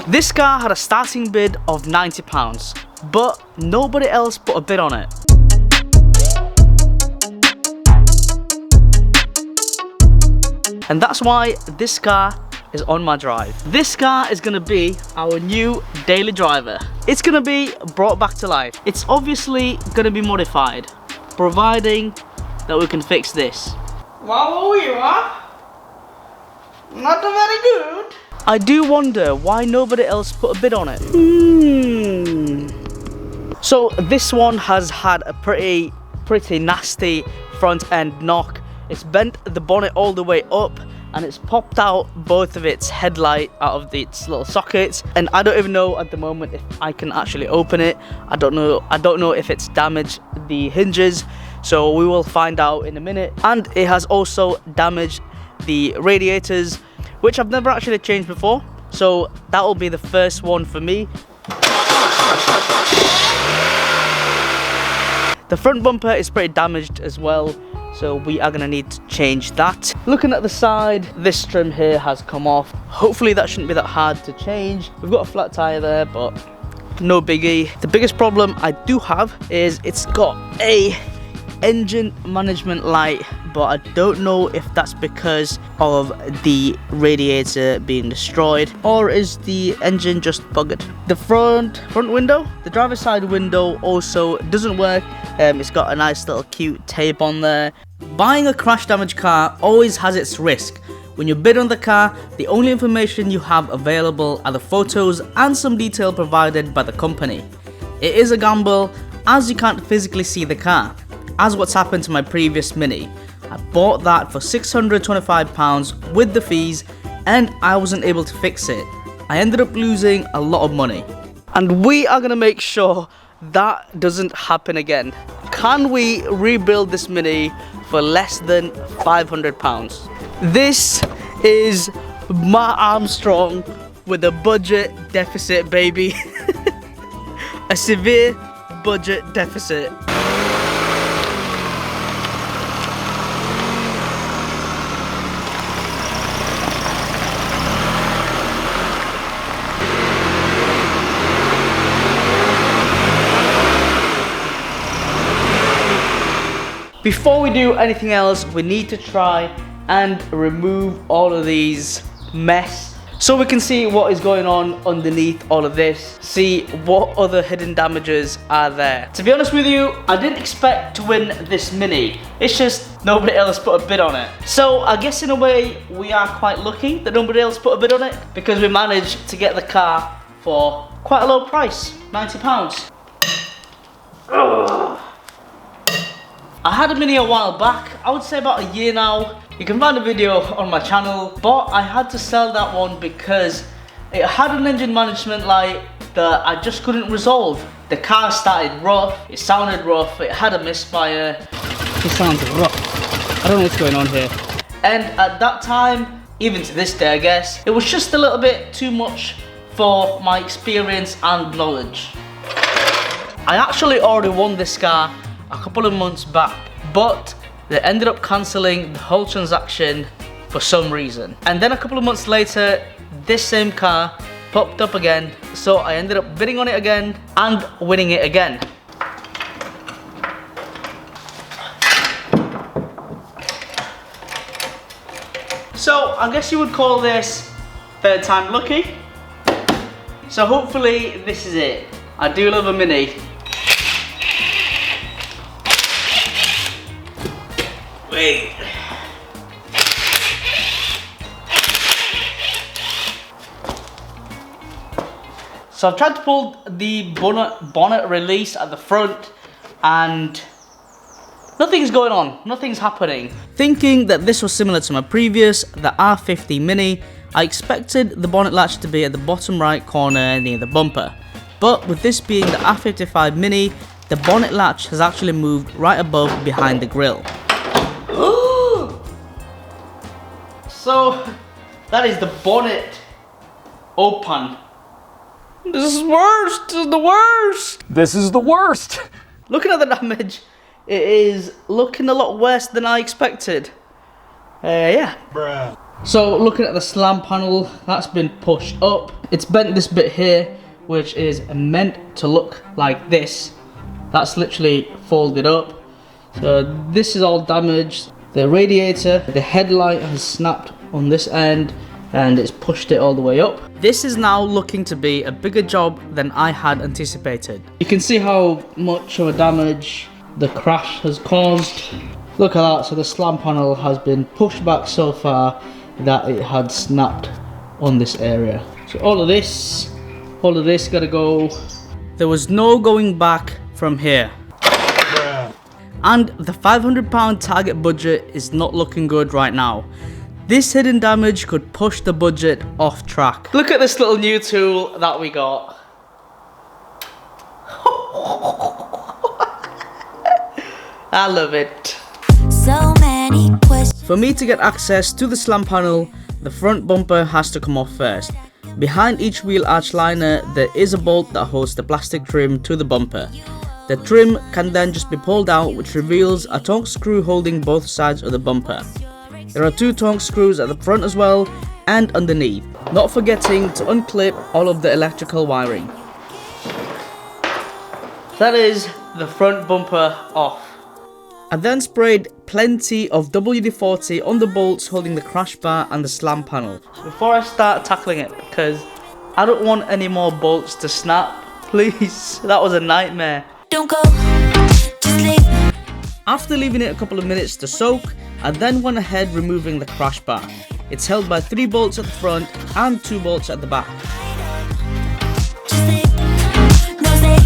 This car had a starting bid of £90, but nobody else put a bid on it. And that's why this car is on my drive. This car is gonna be our new daily driver. It's gonna be brought back to life. It's obviously gonna be modified, providing that we can fix this. Wow, you are not very good. I do wonder why nobody else put a bid on it. So this one has had a pretty nasty front end knock. It's bent the bonnet all the way up and it's popped out both of its headlight out of its little sockets, and I don't even know at the moment if I can actually open it. I don't know if it's damaged the hinges, so we will find out in a minute. And it has also damaged the radiators, which I've never actually changed before, so that will be the first one for me. The front bumper is pretty damaged as well, so we are gonna need to change that. Looking at the side, this trim here has come off. Hopefully that shouldn't be that hard to change. We've got a flat tire there, but no biggie. The biggest problem I do have is it's got a engine management light, but I don't know if that's because of the radiator being destroyed or is the engine just buggered. The front window, the driver's side window also doesn't work. It's got a nice little cute tape on there. Buying a crash damaged car always has its risk. When you bid on the car, the only information you have available are the photos and some detail provided by the company. It is a gamble as you can't physically see the car, as what's happened to my previous Mini. I bought that for £625 with the fees and I wasn't able to fix it. I ended up losing a lot of money. And we are gonna make sure that doesn't happen again. Can we rebuild this Mini for less than £500? This is Matt Armstrong with a budget deficit, baby. A severe budget deficit. Before we do anything else, we need to try and remove all of these mess so we can see what is going on underneath all of this, see what other hidden damages are there. To be honest with you, I didn't expect to win this Mini. It's just nobody else put a bid on it. So I guess in a way we are quite lucky that nobody else put a bid on it, because we managed to get the car for quite a low price, £90. Ugh. I had a Mini a while back, I would say about a year now. You can find a video on my channel, but I had to sell that one because it had an engine management light that I just couldn't resolve. The car started rough, it sounded rough, it had a misfire. It sounds rough. I don't know what's going on here. And at that time, even to this day I guess, it was just a little bit too much for my experience and knowledge. I actually already won this car a couple of months back, but they ended up cancelling the whole transaction for some reason. And then a couple of months later, this same car popped up again, so I ended up bidding on it again and winning it again. So I guess you would call this third time lucky. So hopefully this is it. I do love a Mini. Wait. So I've tried to pull the bonnet release at the front and nothing's going on, nothing's happening. Thinking that this was similar to my previous, the R50 Mini, I expected the bonnet latch to be at the bottom right corner near the bumper. But with this being the R55 Mini, the bonnet latch has actually moved right above behind the grille. So that is the bonnet open. This is worst. This is the worst. This is the worst. Looking at the damage, it is looking a lot worse than I expected. Yeah. Bruh. So looking at the slam panel, that's been pushed up. It's bent this bit here, which is meant to look like this. That's literally folded up. So this is all damaged. The radiator, the headlight has snapped on this end and it's pushed it all the way up. This is now looking to be a bigger job than I had anticipated. You can see how much of a damage the crash has caused. Look at that, so the slam panel has been pushed back so far that it had snapped on this area. So all of this gotta go. There was no going back from here. And the £500 target budget is not looking good right now. This hidden damage could push the budget off track. Look at this little new tool that we got. I love it. So many questions. For me to get access to the slam panel, the front bumper has to come off first. Behind each wheel arch liner, there is a bolt that holds the plastic trim to the bumper. The trim can then just be pulled out, which reveals a tongue screw holding both sides of the bumper. There are 2 tongue screws at the front as well and underneath, not forgetting to unclip all of the electrical wiring. That is the front bumper off. I then sprayed plenty of WD-40 on the bolts holding the crash bar and the slam panel before I start tackling it, because I don't want any more bolts to snap. Please, that was a nightmare. Don't go, just leave. After leaving it a couple of minutes to soak, I then went ahead removing the crash bar. It's held by 3 bolts at the front and 2 bolts at the back. Just leave. No, stay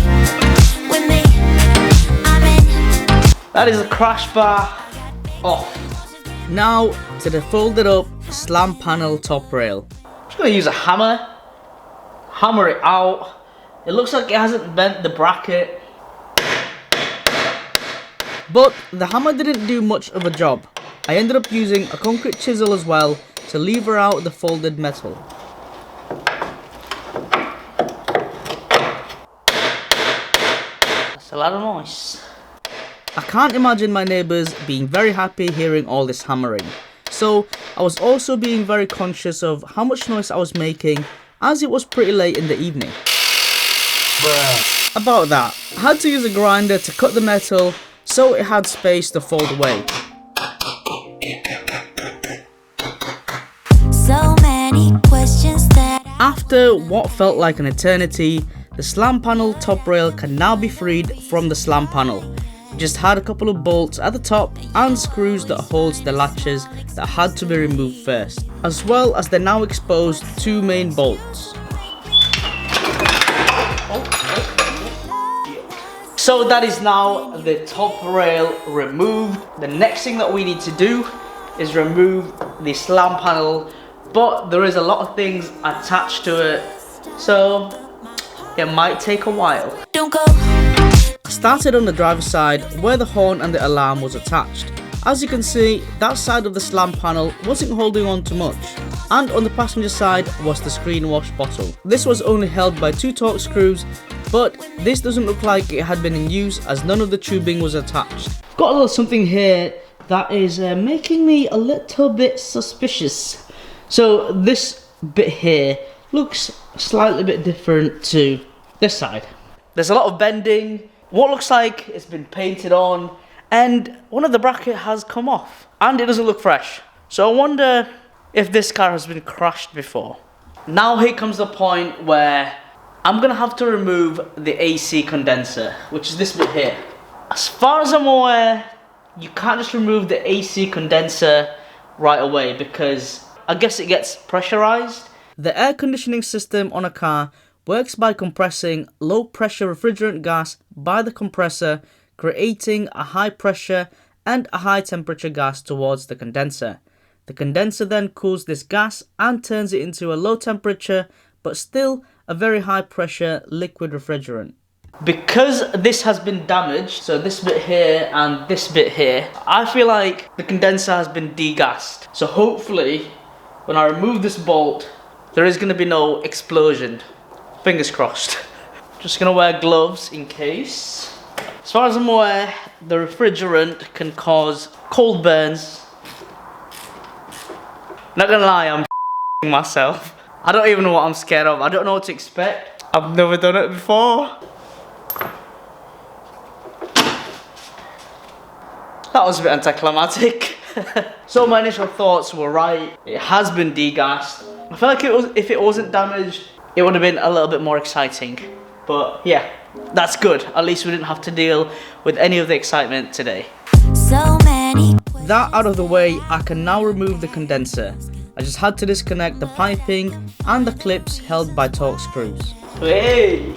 with me. I'm in. That is the crash bar off. Now to the folded up slam panel top rail. I'm just going to use a hammer it out. It looks like it hasn't bent the bracket, but the hammer didn't do much of a job. I ended up using a concrete chisel as well to lever out the folded metal. That's a lot of noise. I can't imagine my neighbours being very happy hearing all this hammering. So I was also being very conscious of how much noise I was making, as it was pretty late in the evening. About that, I had to use a grinder to cut the metal so it had space to fold away. So many questions that After what felt like an eternity, the slam panel top rail can now be freed from the slam panel. It just had a couple of bolts at the top and screws that holds the latches that had to be removed first, as well as the now exposed 2 main bolts. So that is now the top rail removed. The next thing that we need to do is remove the slam panel, but there is a lot of things attached to it, so it might take a while. don't go. I started on the driver's side where the horn and the alarm was attached. As you can see, that side of the slam panel wasn't holding on to much, and on the passenger side was the screen wash bottle. This was only held by 2 torque screws, but this doesn't look like it had been in use as none of the tubing was attached. Got a little something here that is making me a little bit suspicious. So this bit here looks slightly bit different to this side. There's a lot of bending. What looks like it's been painted on, and one of the bracket has come off, and it doesn't look fresh. So I wonder if this car has been crashed before. Now here comes the point where I'm gonna have to remove the AC condenser, which is this bit here. As far as I'm aware, you can't just remove the AC condenser right away because I guess it gets pressurized. The air conditioning system on a car works by compressing low pressure refrigerant gas by the compressor, creating a high pressure and a high temperature gas towards the condenser. The condenser then cools this gas and turns it into a low temperature but still a very high pressure liquid refrigerant. Because this has been damaged, so this bit here and this bit here, I feel like the condenser has been degassed. So hopefully when I remove this bolt, there is going to be no explosion. Fingers crossed. Just going to wear gloves in case. As far as I'm aware, the refrigerant can cause cold burns. Not gonna lie, I'm myself. I don't even know what I'm scared of. I don't know what to expect. I've never done it before. That was a bit anticlimactic. So my initial thoughts were right. It has been degassed. I feel like if it wasn't damaged, it would have been a little bit more exciting. But yeah, that's good. At least we didn't have to deal with any of the excitement today. So many That out of the way, I can now remove the condenser. I just had to disconnect the piping and the clips held by torque screws. Hey!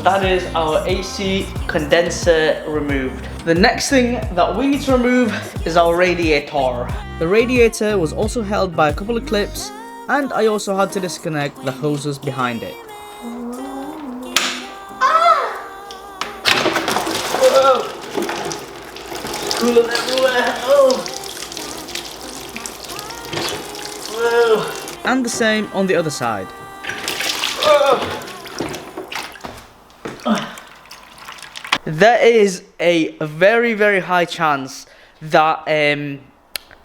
That is our AC condenser removed. The next thing that we need to remove is our radiator. The radiator was also held by a couple of clips, and I also had to disconnect the hoses behind it. Whoa! Coolant everywhere! Oh! Whoa! And the same on the other side. There is a very, very high chance that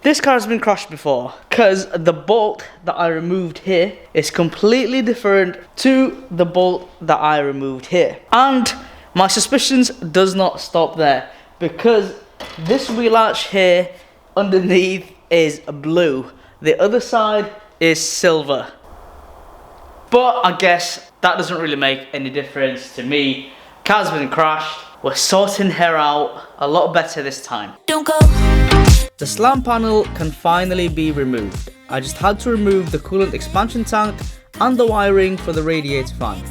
this car has been crashed before, because the bolt that I removed here is completely different to the bolt that I removed here. And my suspicions does not stop there, because this wheel arch here underneath is blue. The other side is silver. But I guess that doesn't really make any difference to me. Car's been crashed. We're sorting her out a lot better this time. don't go. The slam panel can finally be removed. I just had to remove the coolant expansion tank and the wiring for the radiator fan.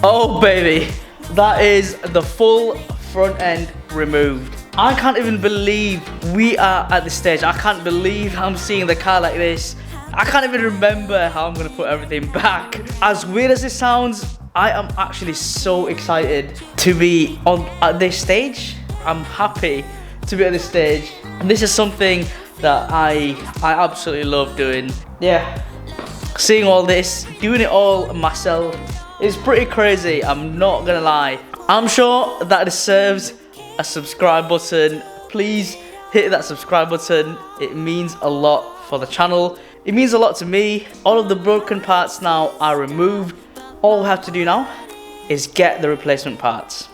Oh baby, that is the full front end removed. I can't even believe we are at this stage. I can't believe I'm seeing the car like this. I can't even remember how I'm gonna put everything back. As weird as it sounds, I am actually so excited to be at this stage. I'm happy to be at this stage. And this is something that I absolutely love doing. Yeah, seeing all this, doing it all myself is pretty crazy, I'm not gonna lie. I'm sure that deserves a subscribe button. Please hit that subscribe button. It means a lot for the channel. It means a lot to me. All of the broken parts now are removed. All we have to do now is get the replacement parts.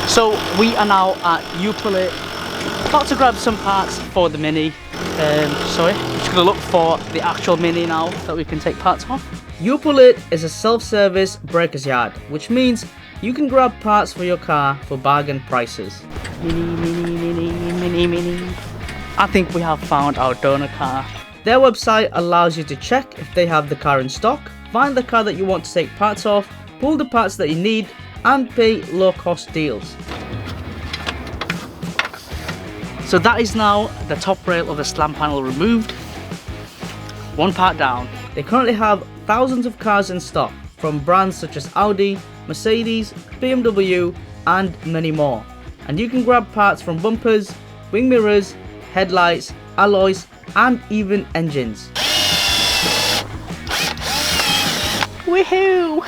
So we are now at Uplet, about to grab some parts for the Mini. Sorry, I'm just gonna look for the actual Mini now that we can take parts off. Uplet is a self-service breakers yard, which means you can grab parts for your car for bargain prices. Mini. I think we have found our donor car. Their website allows you to check if they have the car in stock, find the car that you want to take parts off, pull the parts that you need, and pay low-cost deals. So that is now the top rail of the slam panel removed. One part down. They currently have thousands of cars in stock from brands such as Audi, Mercedes, BMW, and many more. And you can grab parts from bumpers, wing mirrors, headlights, alloys, and even engines. Woohoo!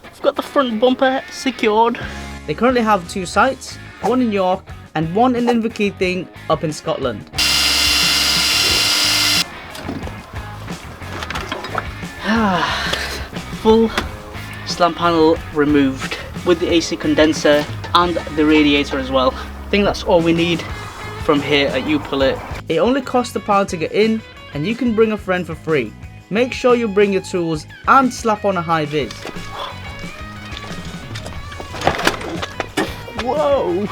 We've got the front bumper secured. They currently have 2 sites, one in York and one in Inverkeithing up in Scotland. Full slam panel removed with the AC condenser and the radiator as well. I think that's all we need from here at Uplet. It only costs £1 to get in, and you can bring a friend for free. Make sure you bring your tools and slap on a high vis. Whoa!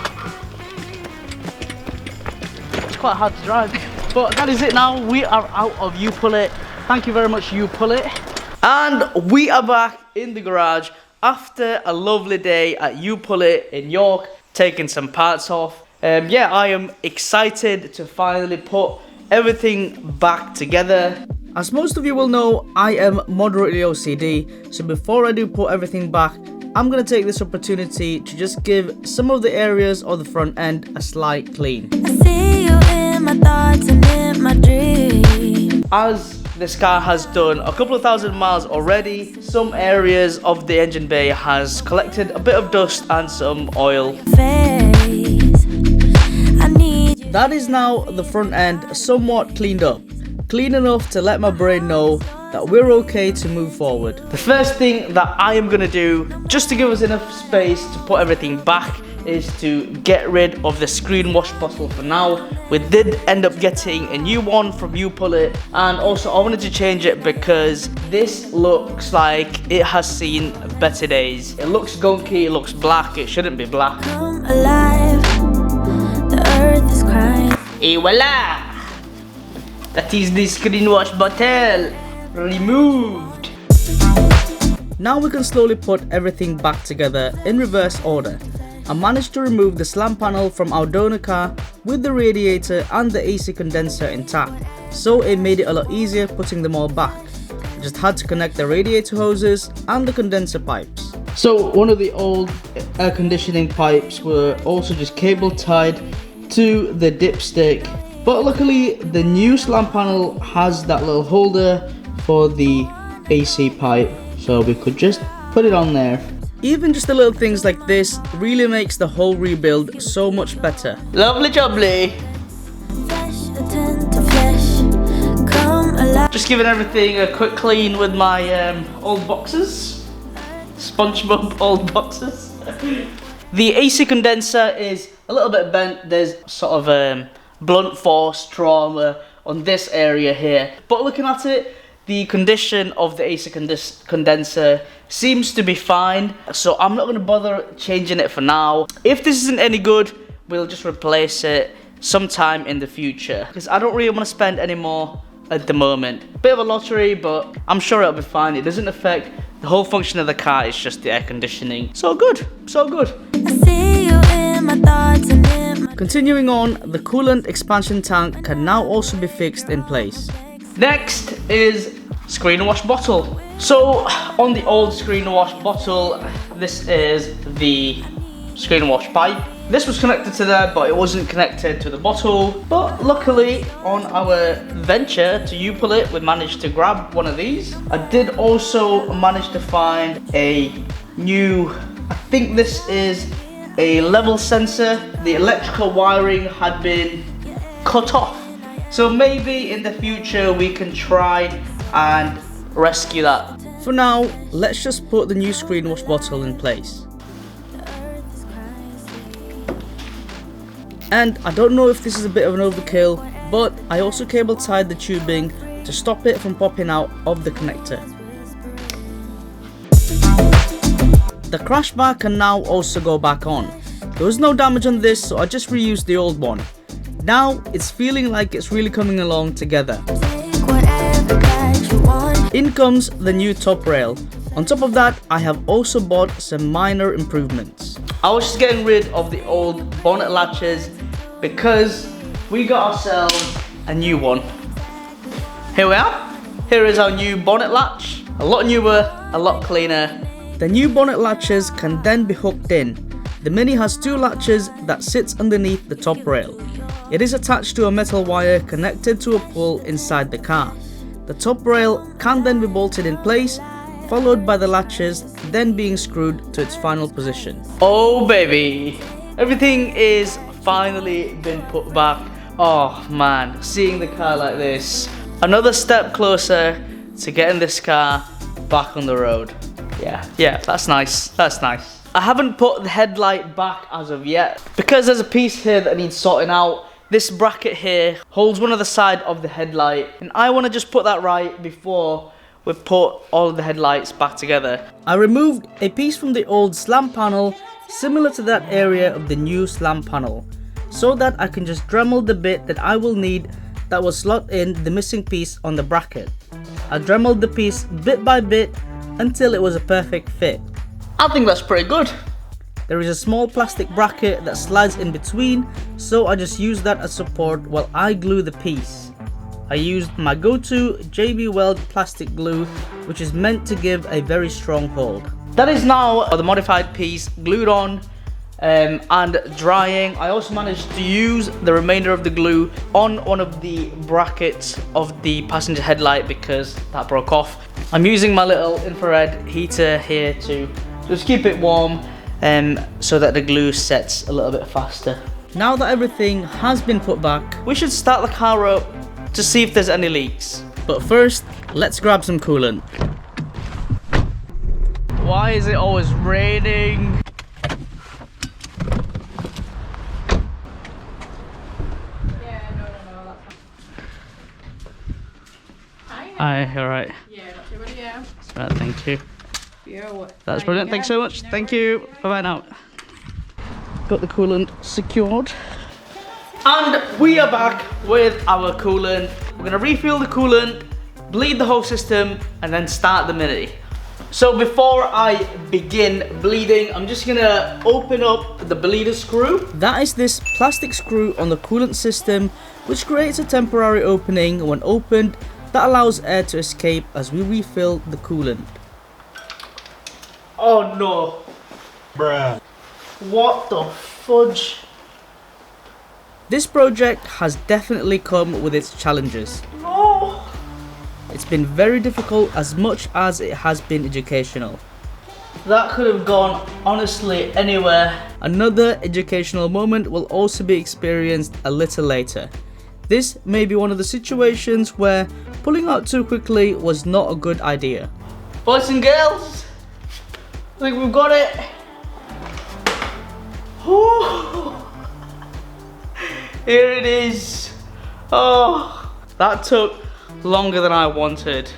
It's quite hard to drive. But that is it now. We are out of Uplet. Thank you very much, Uplet. And we are back in the garage after a lovely day at Uplet in York, taking some parts off. Yeah, I am excited to finally put everything back together. As most of you will know, I am moderately OCD, so before I do put everything back, I'm going to take this opportunity to just give some of the areas of the front end a slight clean. I see you in my thoughts and in my dreams. As this car has done a couple of thousand miles already. Some areas of the engine bay has collected a bit of dust and some oil. That is now the front end somewhat cleaned up. Clean enough to let my brain know that we're okay to move forward. The first thing that I am gonna do, just to give us enough space to put everything back, is to get rid of the screen wash bottle for now. We did end up getting a new one from U-Pull-It, and also I wanted to change it because this looks like it has seen better days. It looks gunky, it looks black, it shouldn't be black. Come alive, the earth is crying. Et voila! That is the screen wash bottle removed. Now we can slowly put everything back together in reverse order. I managed to remove the slam panel from our donor car with the radiator and the AC condenser intact, so it made it a lot easier putting them all back. I just had to connect the radiator hoses and the condenser pipes. So one of the old air conditioning pipes were also just cable tied to the dipstick, but luckily the new slam panel has that little holder for the AC pipe, so we could just put it on there. Even just the little things like this really makes the whole rebuild so much better. Lovely jubbly. Just giving everything a quick clean with my old boxes. SpongeBob old boxes. The AC condenser is a little bit bent. There's sort of blunt force trauma on this area here. But looking at it, the condition of the AC condenser seems to be fine, so I'm not going to bother changing it for now. If this isn't any good, we'll just replace it sometime in the future, because I don't really want to spend any more at the moment. Bit of a lottery, but I'm sure it'll be fine. It doesn't affect the whole function of the car, it's just the air conditioning. So good, so good. I see you in my thoughts and in my... Continuing on, the coolant expansion tank can now also be fixed in place. Next is screen wash bottle. So on the old screen wash bottle, this is the screen wash pipe. This was connected to there, but it wasn't connected to the bottle. But luckily on our venture to U-Pull-It, we managed to grab one of these. I did also manage to find a new, I think this is a level sensor. The electrical wiring had been cut off. So maybe in the future we can try and rescue that. For now, let's just put the new screen wash bottle in place. And I don't know if this is a bit of an overkill, but I also cable tied the tubing to stop it from popping out of the connector. The crash bar can now also go back on. There was no damage on this, so I just reused the old one. Now it's feeling like it's really coming along together. In comes the new top rail. On top of that, I have also bought some minor improvements. I was just getting rid of the old bonnet latches because we got ourselves a new one. Here we are. Here is our new bonnet latch. A lot newer, a lot cleaner. The new bonnet latches can then be hooked in. The Mini has two latches that sits underneath the top rail. It is attached to a metal wire connected to a pull inside the car. The top rail can then be bolted in place, followed by the latches then being screwed to its final position. Oh baby, everything is finally been put back. Oh man, seeing the car like this, another step closer to getting this car back on the road. Yeah, that's nice, that's nice. I haven't put the headlight back as of yet because there's a piece here that needs sorting out. This bracket here holds one of the side of the headlight, and I want to just put that right before we put all of the headlights back together. I removed a piece from the old slam panel similar to that area of the new slam panel, so that I can just Dremel the bit that I will need that will slot in the missing piece on the bracket. I Dremeled the piece bit by bit until it was a perfect fit. I think that's pretty good. There is a small plastic bracket that slides in between, so I just use that as support while I glue the piece. I used my go-to JB Weld plastic glue, which is meant to give a very strong hold. That is now the modified piece glued on, and drying. I also managed to use the remainder of the glue on one of the brackets of the passenger headlight because that broke off. I'm using my little infrared heater here to just keep it warm so that the glue sets a little bit faster. Now that everything has been put back, we should start the car up to see if there's any leaks. But first, let's grab some coolant. Why is it always raining? Hi, you're right. Yeah, not too bad, yeah. That's right, thank you. Yeah, That's brilliant, thanks so much. Thank you. Bye-bye now. Got the coolant secured. And we are back with our coolant. We're gonna refill the coolant, bleed the whole system, and then start the Mini. So before I begin bleeding, I'm just gonna open up the bleeder screw. That is this plastic screw on the coolant system, which creates a temporary opening when opened that allows air to escape as we refill the coolant. Oh no. Bruh. What the fudge? This project has definitely come with its challenges. No. It's been very difficult as much as it has been educational. That could have gone honestly anywhere. Another educational moment will also be experienced a little later. This may be one of the situations where pulling out too quickly was not a good idea. Boys and girls, I think we've got it. Here it is. Oh, that took longer than I wanted.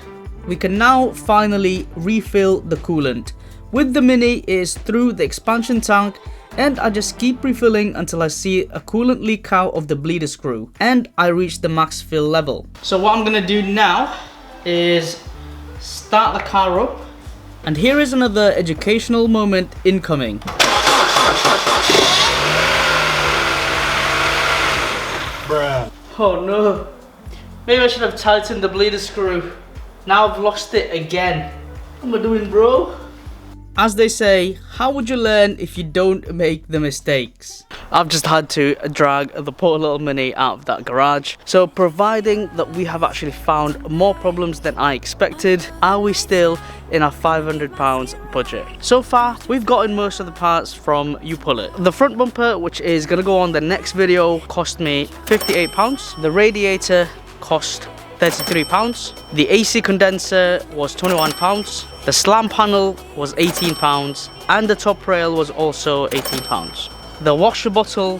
We can now finally refill the coolant. With the Mini, it is through the expansion tank, and I just keep refilling until I see a coolant leak out of the bleeder screw and I reach the max fill level. So what I'm gonna do now is start the car up. And here is another educational moment incoming. Bruh. Oh no. Maybe I should have tightened the bleeder screw. Now I've lost it again. What am I doing, bro? As they say, how would you learn if you don't make the mistakes? I've just had to drag the poor little Mini out of that garage. So providing that we have actually found more problems than I expected, are we still in our £500 budget? So far, we've gotten most of the parts from You Pull It. The front bumper, which is gonna go on the next video, cost me £58. The radiator cost £33. The AC condenser was £21. The slam panel was £18, and the top rail was also £18. The washer bottle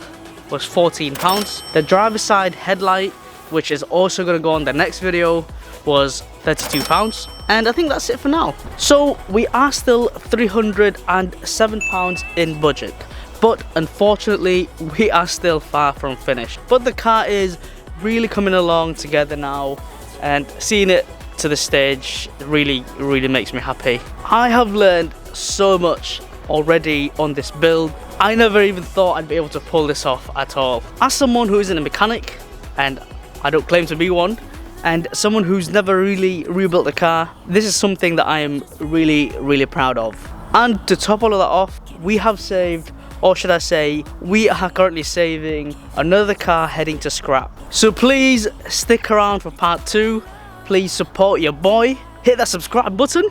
was £14. The driver's side headlight, which is also going to go on the next video, was £32. And I think that's it for now. So we are still £307 in budget, but unfortunately we are still far from finished. But the car is really coming along together now, and seeing it to the stage really makes me happy. I have learned so much already on this build. I never even thought I'd be able to pull this off at all. As someone who isn't a mechanic, and I don't claim to be one, and someone who's never really rebuilt a car, this is something that I am really proud of. And to top all of that off, we have saved, or should I say, we are currently saving another car heading to scrap. So please stick around for part 2. Please support your boy. Hit that subscribe button,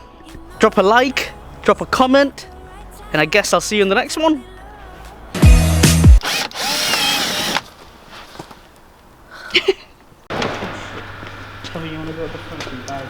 drop a like, drop a comment, and I guess I'll see you in the next one. Tell me you want to go at the front and back.